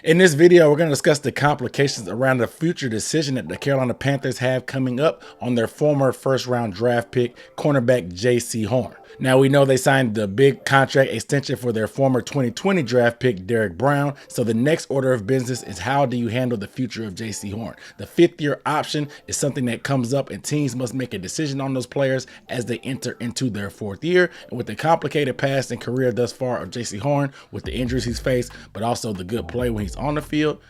In this video, we're going to discuss the complications around the future decision that the Carolina Panthers have coming up on their former first-round draft pick, cornerback Jaycee Horn. Now, we know they signed the big contract extension for their former 2020 draft pick, Derrick Brown. So the next order of business is, how do you handle the future of Jaycee Horn? The fifth-year option is something that comes up, and teams must make a decision on those players as they enter into their fourth year. And with the complicated past and career thus far of Jaycee Horn, with the injuries he's faced, but also the good play when he's on the field,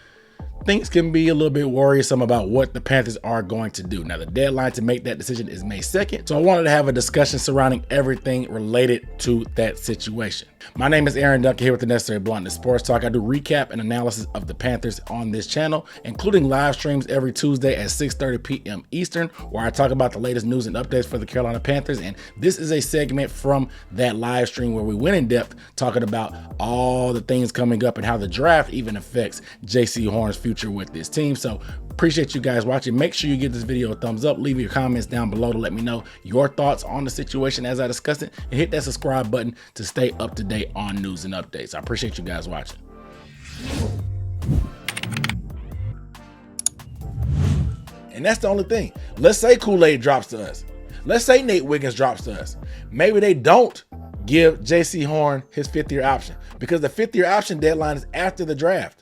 things can be a little bit worrisome about what the Panthers are going to do. Now, the deadline to make that decision is May 2nd, so I wanted to have a discussion surrounding everything related to that situation. My name is Aaron Duncan here with the Necessary Bluntness Sports Talk. I do recap and analysis of the Panthers on this channel, including live streams every Tuesday at 6:30 p.m. Eastern, where I talk about the latest news and updates for the Carolina Panthers. And this is a segment from that live stream where we went in depth talking about all the things coming up and how the draft even affects Jaycee Horn's future with this team. So appreciate you guys watching. Make sure you give this video a thumbs up. Leave your comments down below to let me know your thoughts on the situation as I discuss it, and hit that subscribe button to stay up to date on news and updates. I appreciate you guys watching. And that's the only thing. Let's say Kool-Aid drops to us. Let's say Nate Wiggins drops to us. Maybe they don't give Jaycee Horn his fifth-year option, because the fifth-year option deadline is after the draft.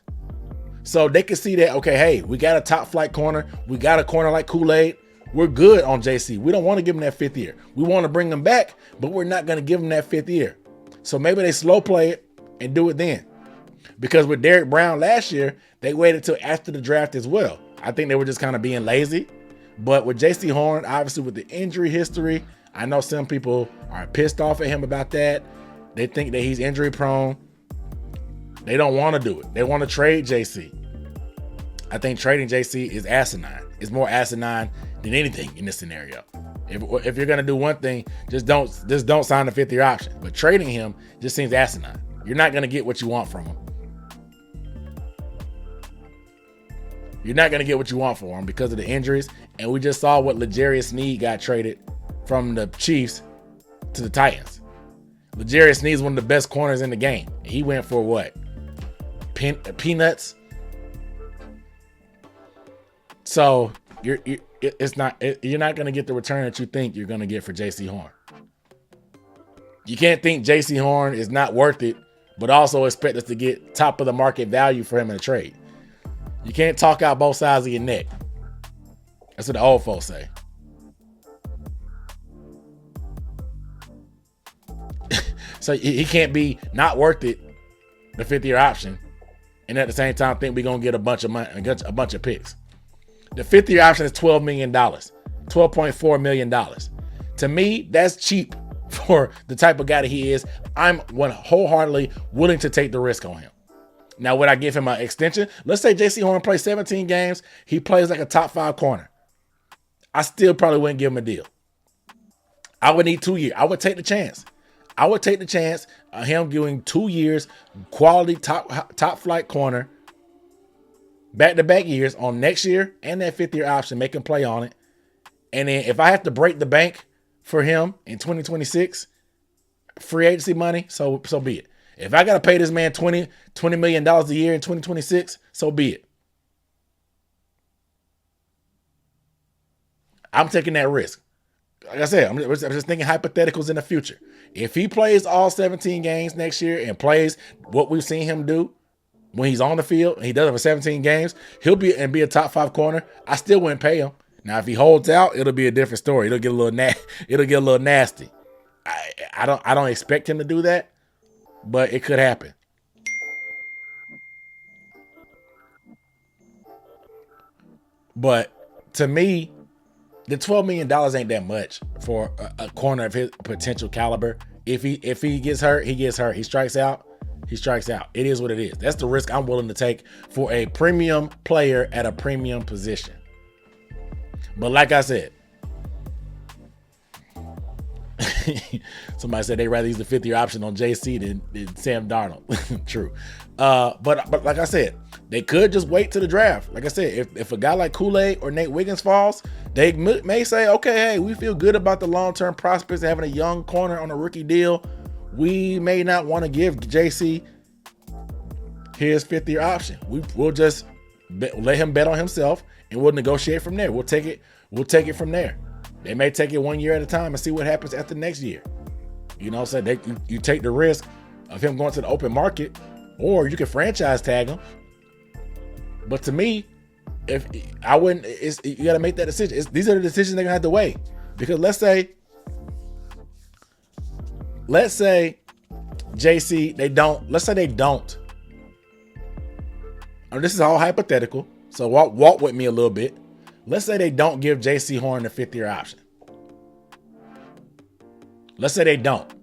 So they can see that, okay, hey, we got a top flight corner. We got a corner like Kool-Aid. We're good on JC. We don't want to give him that fifth year. We want to bring him back, but we're not going to give him that fifth year. So maybe they slow play it and do it then. Because with Derrick Brown last year, they waited till after the draft as well. I think they were just kind of being lazy. But with Jaycee Horn, obviously with the injury history, I know some people are pissed off at him about that. They think that he's injury prone. They don't want to do it. They want to trade JC. I think trading JC is asinine. It's more asinine than anything in this scenario. If you're gonna do one thing, just don't sign the fifth-year option. But trading him just seems asinine. You're not gonna get what you want from him. You're not gonna get what you want for him because of the injuries. And we just saw what L'Jarius Sneed got traded from the Chiefs to the Titans. L'Jarius Sneed is one of the best corners in the game. He went for what? Peanuts. So you're not going to get the return that you think you're going to get for Jaycee Horn. You can't think Jaycee Horn is not worth it, but also expect us to get top of the market value for him in a trade. You can't talk out both sides of your neck. That's what the old folks say. So he can't be not worth it, the fifth-year option, and at the same time think we're going to get a bunch of money, a bunch of picks. The fifth-year option is $12 million, $12.4 million. To me, that's cheap for the type of guy that he is. I'm wholeheartedly willing to take the risk on him. Now, would I give him an extension? Let's say Jaycee Horn plays 17 games. He plays like a top 5 corner. I still probably wouldn't give him a deal. I would need 2 years. I would take the chance. I would take the chance of him giving 2 years, quality top flight corner, back-to-back years on next year and that fifth-year option, make him play on it. And then if I have to break the bank for him in 2026, free agency money, so be it. If I got to pay this man $20 million a year in 2026, so be it. I'm taking that risk. Like I said, I'm just thinking hypotheticals in the future. If he plays all 17 games next year and plays what we've seen him do when he's on the field, and he does it for 17 games, he'll be a top 5 corner. I still wouldn't pay him. Now, if he holds out, it'll be a different story. It'll get a little nasty. I don't expect him to do that, but it could happen. But to me, the $12 million ain't that much for a corner of his potential caliber. If he gets hurt, he gets hurt. He strikes out, he strikes out. It is what it is. That's the risk I'm willing to take for a premium player at a premium position. But like I said, somebody said they'd rather use the fifth-year option on JC than Sam Darnold. True. But like I said, they could just wait to the draft. Like I said, if a guy like Kool-Aid or Nate Wiggins falls, they may say, okay, hey, we feel good about the long-term prospects of having a young corner on a rookie deal. We may not want to give JC his fifth-year option. We'll just let him bet on himself, and we'll negotiate from there. We'll take it from there. They may take it 1 year at a time and see what happens after next year. You know what I'm saying? You take the risk of him going to the open market, or you can franchise tag him. But to me, if I wouldn't, you got to make that decision. These are the decisions they're gonna have to weigh. Because let's say JC, let's say they don't. This is all hypothetical, so walk with me a little bit. Let's say they don't give Jaycee Horn the fifth-year option. Let's say they don't.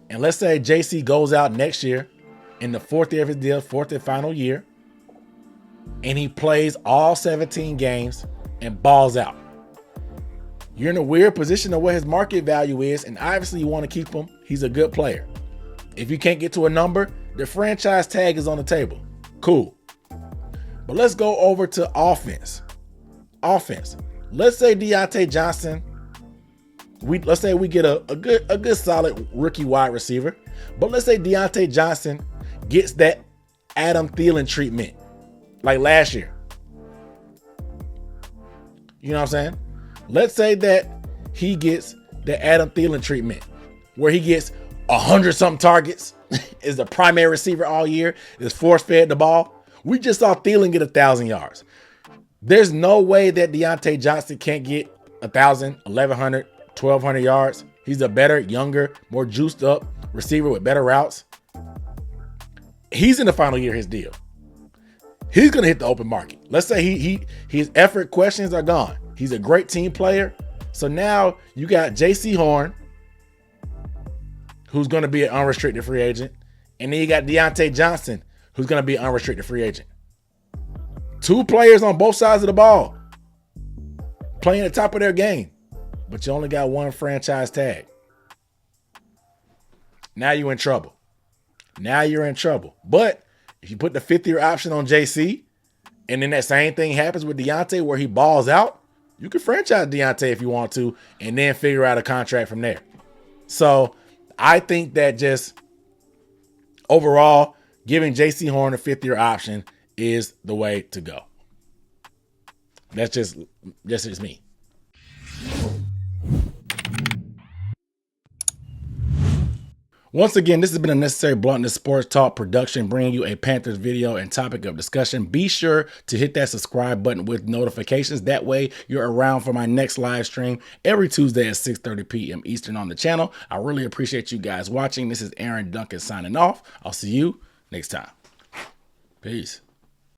And let's say JC goes out next year in the fourth year of his deal, fourth and final year, and he plays all 17 games and balls out. You're in a weird position of what his market value is, and obviously you want to keep him. He's a good player. If you can't get to a number, the franchise tag is on the table. Cool. But let's go over to offense. Let's say Deontay Johnson, let's say we get a good solid rookie wide receiver, but let's say Deontay Johnson gets that Adam Thielen treatment like last year. You know what I'm saying? Let's say that he gets the Adam Thielen treatment where he gets 100-something targets, is the primary receiver all year, is force-fed the ball. We just saw Thielen get 1,000 yards. There's no way that Deontay Johnson can't get 1,000, 1,100, 1,200 yards. He's a better, younger, more juiced up receiver with better routes. He's in the final year of his deal. He's going to hit the open market. Let's say his effort questions are gone. He's a great team player. So now you got Jaycee Horn, who's going to be an unrestricted free agent. And then you got Deontay Johnson, who's going to be an unrestricted free agent. Two players on both sides of the ball playing at the top of their game, but you only got one franchise tag. Now you're in trouble. But if you put the fifth-year option on JC, and then that same thing happens with Deontay where he balls out, you can franchise Deontay if you want to, and then figure out a contract from there. So I think that just overall, giving Jaycee Horn a fifth-year option is the way to go. That's just me. Once again, this has been a Necessary Bluntness Sports Talk production, bringing you a Panthers video and topic of discussion. Be sure to hit that subscribe button with notifications. That way you're around for my next live stream every Tuesday at 6:30 p.m. Eastern on the channel. I really appreciate you guys watching. This is Aaron Duncan signing off. I'll see you next time. Peace.